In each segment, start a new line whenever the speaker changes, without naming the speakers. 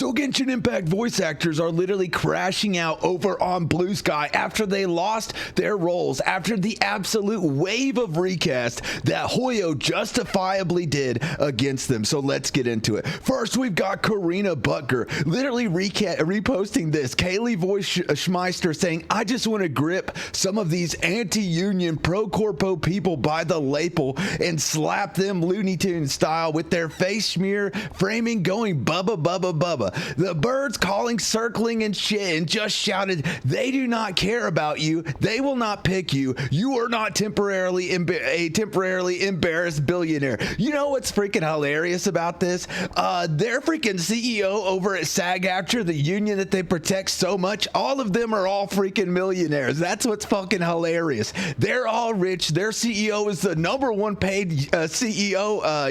So Genshin Impact voice actors are literally crashing out over on Blue Sky after they lost their roles after the absolute wave of recast that Hoyo justifiably did against them. So let's get into it. First, we've got Karina Butker literally reposting this. Kaylee Voice Schmeister saying, I just want to grip some of these anti-union pro-corpo people by the lapel and slap them Looney Tunes style with their face smear framing going bubba bubba bubba. The birds calling, circling, and shit, and just shouted, they do not care about you. They will not pick you. You are not a temporarily embarrassed billionaire. You know what's freaking hilarious about this? Their freaking CEO over at SAG-AFTRA, the union that they protect so much, all of them are all freaking millionaires. That's what's fucking hilarious. They're all rich. Their CEO is the #1 paid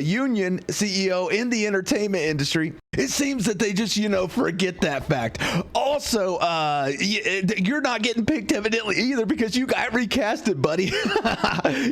union CEO in the entertainment industry. It seems that they just, forget that fact. Also, you're not getting picked evidently either because you got recasted, buddy.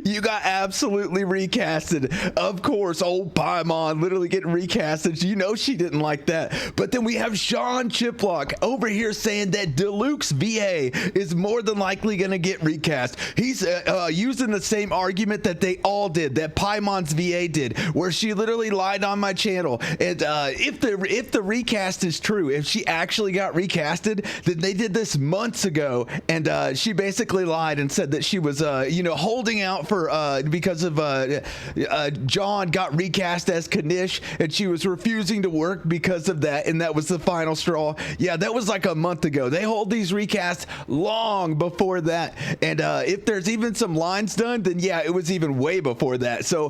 You got absolutely recasted. Of course, old Paimon literally getting recasted. You know she didn't like that. But then we have Sean Chiplock over here saying that Diluc's VA is more than likely going to get recast. He's using the same argument that they all did, that Paimon's VA did, where she literally lied on my channel. And if the recast is true, if she actually got recasted, then they did this months ago, and she basically lied and said that she was holding out for because of John got recast as Kanish, and she was refusing to work because of that, and that was the final straw. Yeah, that was like a month ago. They hold these recasts long before that, and if there's even some lines done, then yeah, it was even way before that. So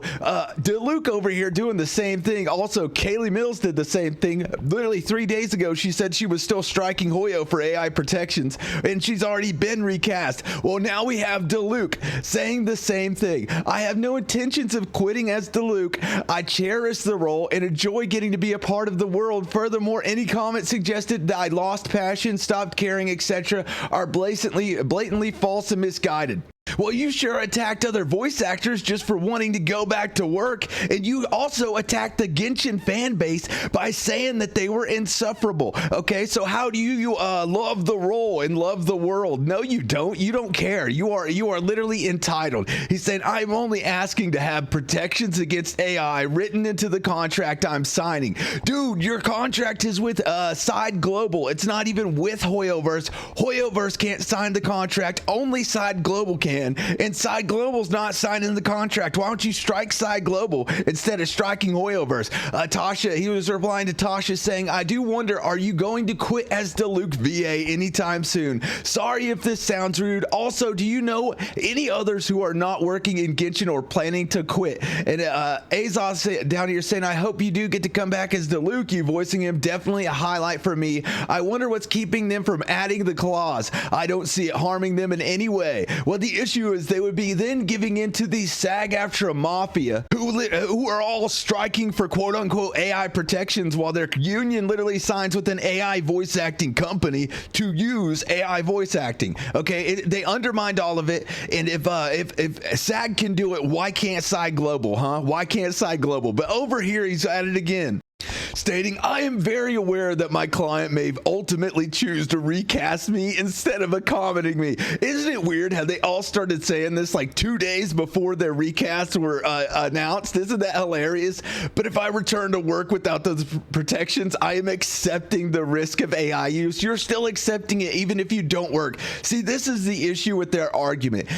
Diluc over here doing the same thing. Also, Kaylee Mills did the same thing. Literally 3 days ago, she said she was still striking Hoyo for AI protections, and she's already been recast. Well, now we have Diluc saying the same thing. I have no intentions of quitting as Diluc. I cherish the role and enjoy getting to be a part of the world. Furthermore, any comment suggested that I lost passion, stopped caring, etc. are blatantly false and misguided. Well, you sure attacked other voice actors just for wanting to go back to work, and you also attacked the Genshin fan base by saying that they were insufferable. Okay, so how do you love the role and love the world? No, you don't. You don't care. You are literally entitled. He said, I'm only asking to have protections against AI written into the contract I'm signing. Dude, your contract is with Side Global. It's not even with Hoyoverse. Hoyoverse can't sign the contract. Only Side Global can. And Side Global's not signing the contract. Why don't you strike Side Global instead of striking Hoyoverse? Tasha, he was replying to Tasha saying, I do wonder, are you going to quit as Diluc VA anytime soon? Sorry if this sounds rude. Also, do you know any others who are not working in Genshin or planning to quit? And Azaz down here saying, I hope you do get to come back as Diluc. You voicing him, definitely a highlight for me. I wonder what's keeping them from adding the clause. I don't see it harming them in any way. Well, the issue is they would be then giving into the SAG-AFTRA mafia who are all striking for quote-unquote AI protections while their union literally signs with an AI voice acting company to use AI voice acting. Okay, they undermined all of it, and if SAG can do it, why can't Side Global, huh? Why can't Side Global? But over here, he's at it again, stating, I am very aware that my client may ultimately choose to recast me instead of accommodating me. Isn't it weird how they all started saying this like 2 days before their recasts were announced? Isn't that hilarious? But if I return to work without those protections, I am accepting the risk of AI use. You're still accepting it even if you don't work. See, this is the issue with their argument.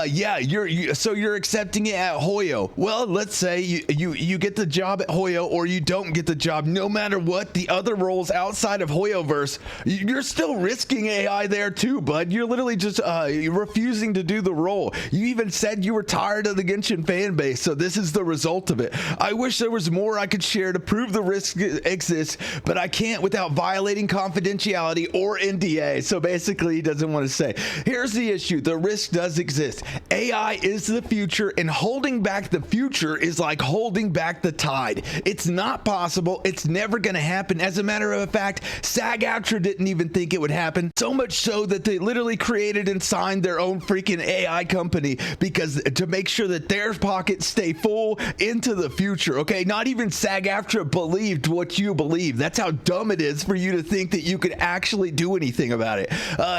Yeah, you're accepting it at Hoyo. Well, let's say you get the job at Hoyo or you don't get the job. No matter what, the other roles outside of Hoyoverse, you're still risking AI there too, bud. You're literally just refusing to do the role. You even said you were tired of the Genshin fan base, so this is the result of it. I wish there was more I could share to prove the risk exists, but I can't without violating confidentiality or NDA. So basically, he doesn't want to say. Here's the issue. The risk does exist. AI is the future, and holding back the future is like holding back the tide. It's not possible. It's it's never going to happen. As a matter of fact, SAG-AFTRA didn't even think it would happen. So much so that they literally created and signed their own freaking AI company because to make sure that their pockets stay full into the future. Okay, not even SAG-AFTRA believed what you believe. That's how dumb it is for you to think that you could actually do anything about it.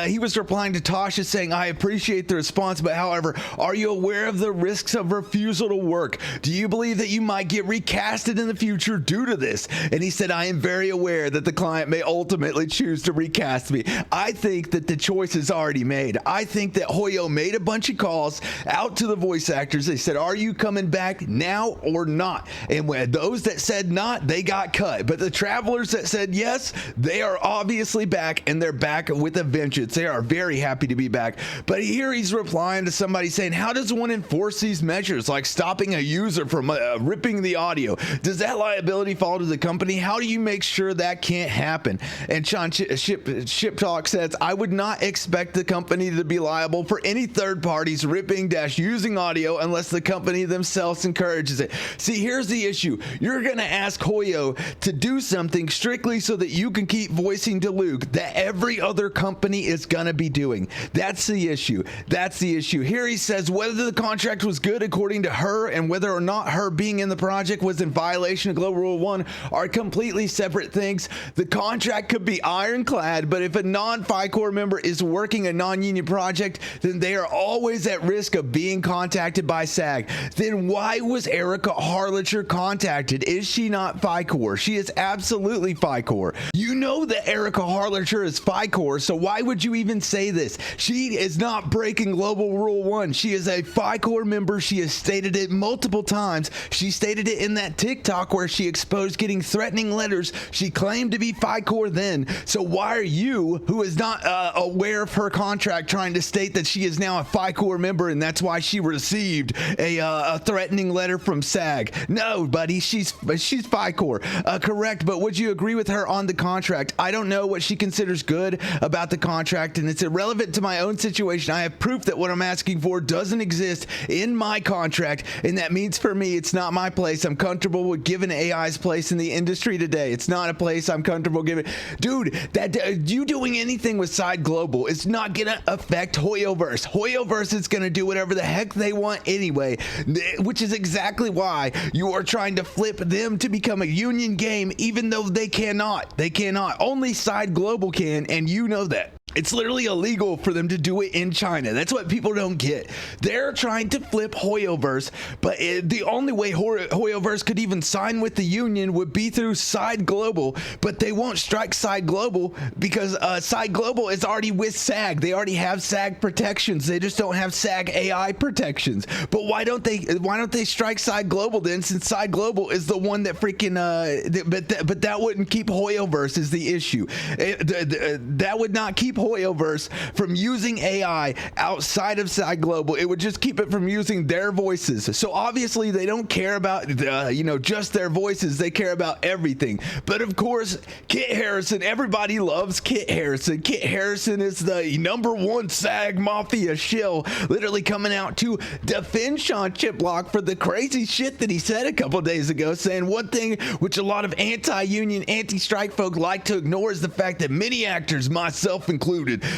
He was replying to Tasha saying, I appreciate the response, but however, are you aware of the risks of refusal to work? Do you believe that you might get recasted in the future due to this? And he said, I am very aware that the client may ultimately choose to recast me. I think that the choice is already made. I think that Hoyo made a bunch of calls out to the voice actors. They said, are you coming back now or not? And when those that said not, they got cut. But the travelers that said yes, they are obviously back, and they're back with a vengeance. They are very happy to be back. But here he's replying to somebody saying, how does one enforce these measures, like stopping a user from ripping the audio? Does that liability fall to the company? How do you make sure that can't happen? And Sean Ship Talk says, I would not expect the company to be liable for any third parties ripping - using audio unless the company themselves encourages it. See, here's the issue. You're going to ask Hoyo to do something strictly so that you can keep voicing Diluc that every other company is going to be doing. That's the issue. That's the issue. Here he says whether the contract was good according to her and whether or not her being in the project was in violation of Global Rule 1 are completely separate things. The contract could be ironclad, but if a non-FICOR member is working a non-union project, then they are always at risk of being contacted by SAG. Then why was Erica Harlacher contacted? Is she not FICOR? She is absolutely FICOR. You know that Erica Harlacher is FICOR, so why would you even say this? She is not breaking Global Rule 1. She is a FICOR member. She has stated it multiple times. She stated it in that TikTok where she exposed getting threatening letters. She claimed to be FICOR then. So why are you, who is not aware of her contract, trying to state that she is now a FICOR member and that's why she received a threatening letter from SAG? No, buddy, she's FICOR. Correct, but would you agree with her on the contract? I don't know what she considers good about the contract, and it's irrelevant to my own situation. I have proof that what I'm asking for doesn't exist in my contract, and that means for me, it's not my place. I'm comfortable with giving AI's place in the industry today. It's not a place I'm comfortable giving. Dude, that you doing anything with Side Global, it's not gonna affect Hoyoverse. Hoyoverse is gonna do whatever the heck they want anyway, which is exactly why you are trying to flip them to become a union game, even though they cannot. They cannot. Only Side Global can, and you know that. It's literally illegal for them to do it in China. That's what people don't get. They're trying to flip Hoyoverse, but the only way Hoyoverse could even sign with the union would be through Side Global, but they won't strike Side Global because Side Global is already with SAG. They already have SAG protections. They just don't have SAG AI protections. But why don't they strike Side Global then, since Side Global is the one that freaking but that wouldn't keep Hoyoverse is the issue. That would not keep Hoyoverse from using AI outside of Side Global. It would just keep it from using their voices. So obviously they don't care about just their voices. They care about everything. But of course, Kit Harrison, everybody loves Kit Harrison. Kit Harrison is the #1 SAG Mafia shill, literally coming out to defend Sean Chiplock for the crazy shit that he said a couple days ago, saying one thing which a lot of anti-union, anti-strike folk like to ignore is the fact that many actors, myself included,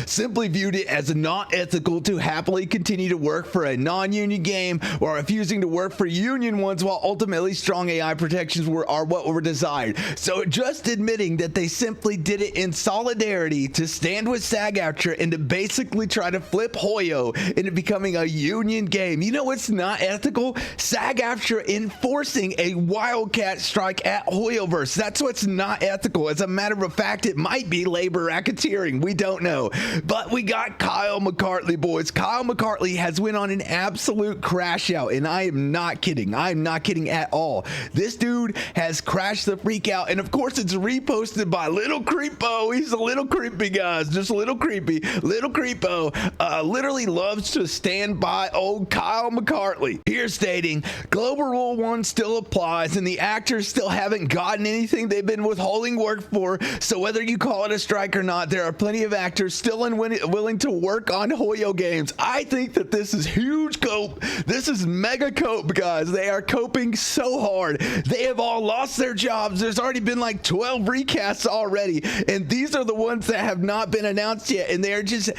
simply viewed it as not ethical to happily continue to work for a non-union game or refusing to work for union ones, while ultimately strong AI protections are what were desired. So just admitting that they simply did it in solidarity to stand with SAG-AFTRA and to basically try to flip Hoyo into becoming a union game. You know what's not ethical? SAG-AFTRA enforcing a wildcat strike at Hoyoverse. That's what's not ethical. As a matter of fact, it might be labor racketeering. We don't know. But we got Kyle McCartney, boys. Kyle McCartney has went on an absolute crash out, and I am not kidding. I am not kidding at all. This dude has crashed the freak out, and of course it's reposted by Little Creepo. He's a little creepy, guys. Just a little creepy. Little Creepo literally loves to stand by old Kyle McCartney. Here stating, Global Rule 1 still applies, and the actors still haven't gotten anything they've been withholding work for, so whether you call it a strike or not, there are plenty of actors actors still willing to work on Hoyo games. I think that this is huge cope. This is mega cope, guys. They are coping so hard. They have all lost their jobs. There's already been like 12 recasts already, and these are the ones that have not been announced yet, and they're just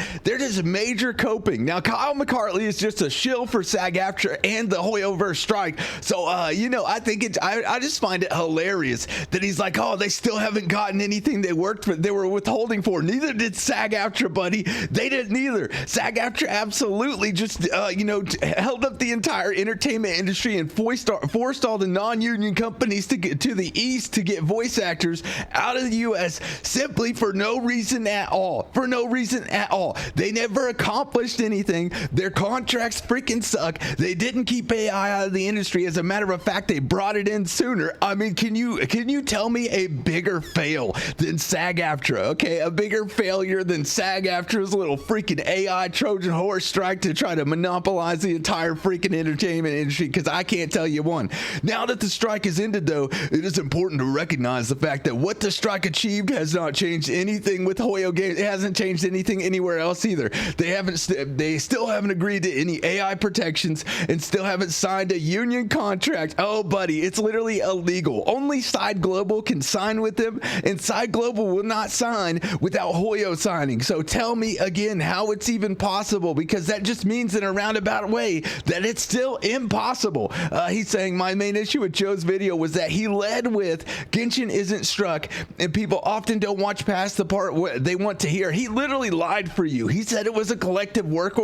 major coping. Now, Kyle McCarthy is just a shill for SAG-AFTRA and the Hoyoverse strike. So, you know, I think I just find it hilarious that he's like, oh, they still haven't gotten anything they were withholding for. Neither did SAG-AFTRA, buddy. They didn't either. SAG-AFTRA absolutely just, you know, held up the entire entertainment industry and forced all the non-union companies to get to the East to get voice actors out of the U.S. simply for no reason at all. For no reason at all. They never accomplished anything. Their contracts freaking suck. They didn't keep AI out of the industry. As a matter of fact, they brought it in sooner. I mean, can you tell me a bigger fail than SAG-AFTRA? Okay, a bigger failure than SAG-AFTRA's little freaking AI Trojan horse strike to try to monopolize the entire freaking entertainment industry, because I can't tell you one. Now that the strike is ended, though, it is important to recognize the fact that what the strike achieved has not changed anything with Hoyo games. It hasn't changed anything anywhere else either. They still haven't agreed to any AI protections and still haven't signed a union contract. Oh, buddy, it's literally illegal. Only Side Global can sign with them, and Side Global will not sign without Hoyo signing. So tell me again how it's even possible, because that just means in a roundabout way that it's still impossible. He's saying my main issue with Joe's video was that he led with Genshin isn't struck, and people often don't watch past the part where they want to hear. He literally lied for you. He said it was a collective work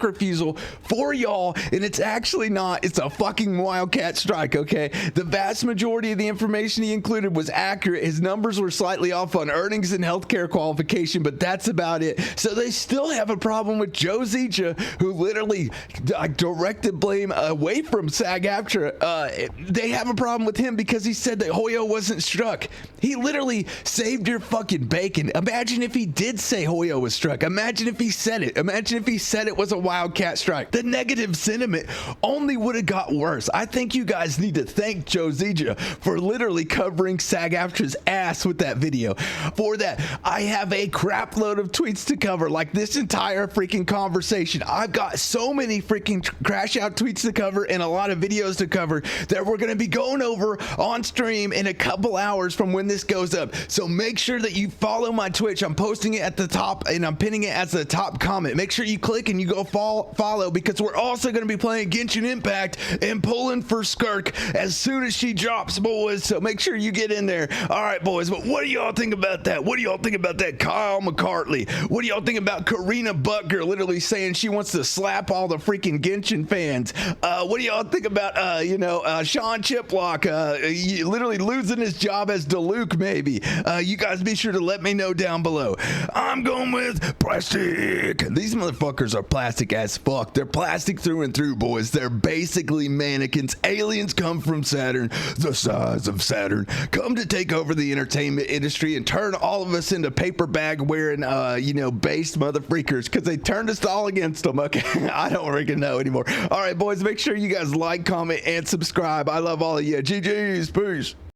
refusal for y'all, and it's actually not. It's a fucking wildcat strike, okay? The vast majority of the information he included was accurate. His numbers were slightly off on earnings and healthcare qualification, but that's about it. So they still have a problem with Joe Zija, who literally directed blame away from SAG-AFTRA. They have a problem with him because he said that Hoyo wasn't struck. He literally saved your fucking bacon. Imagine if he did say Hoyo was struck. Imagine if he said it. Imagine if he said it was a wildcat strike. The negative sentiment only would have got worse. I think you guys need to thank Joe Zija for literally covering SAG-AFTRA's ass with that video. For that, I have a crap load of tweets to cover, like this entire freaking conversation. I've got so many freaking crash out tweets to cover and a lot of videos to cover that we're going to be going over on stream in a couple hours from when this goes up. So make sure that you follow my Twitch. I'm posting it at the top and I'm pinning it as the top comment. Make sure you click and you go follow, because we're also going to be playing Genshin Impact and pulling for Skirk as soon as she drops, boys. So make sure you get in there. All right, boys. But what do y'all think about that? What do y'all think about that Kyle McCarthy? What do y'all think about Karina Butker literally saying she wants to slap all the freaking Genshin fans? What do y'all think about, Sean Chiplock literally losing his job as Diluc, maybe? You guys be sure to let me know down below. I'm going with plastic. These motherfuckers are plastic as fuck. They're plastic through and through, boys. They're basically mannequins. Aliens come from Saturn, the size of Saturn, come to take over the entertainment industry and turn all of us into paper bag wearing, based motherfreakers, because they turned us all against them. Okay, I don't freaking know anymore. All right, boys, make sure you guys like, comment, and subscribe. I love all of you. GG's, peace.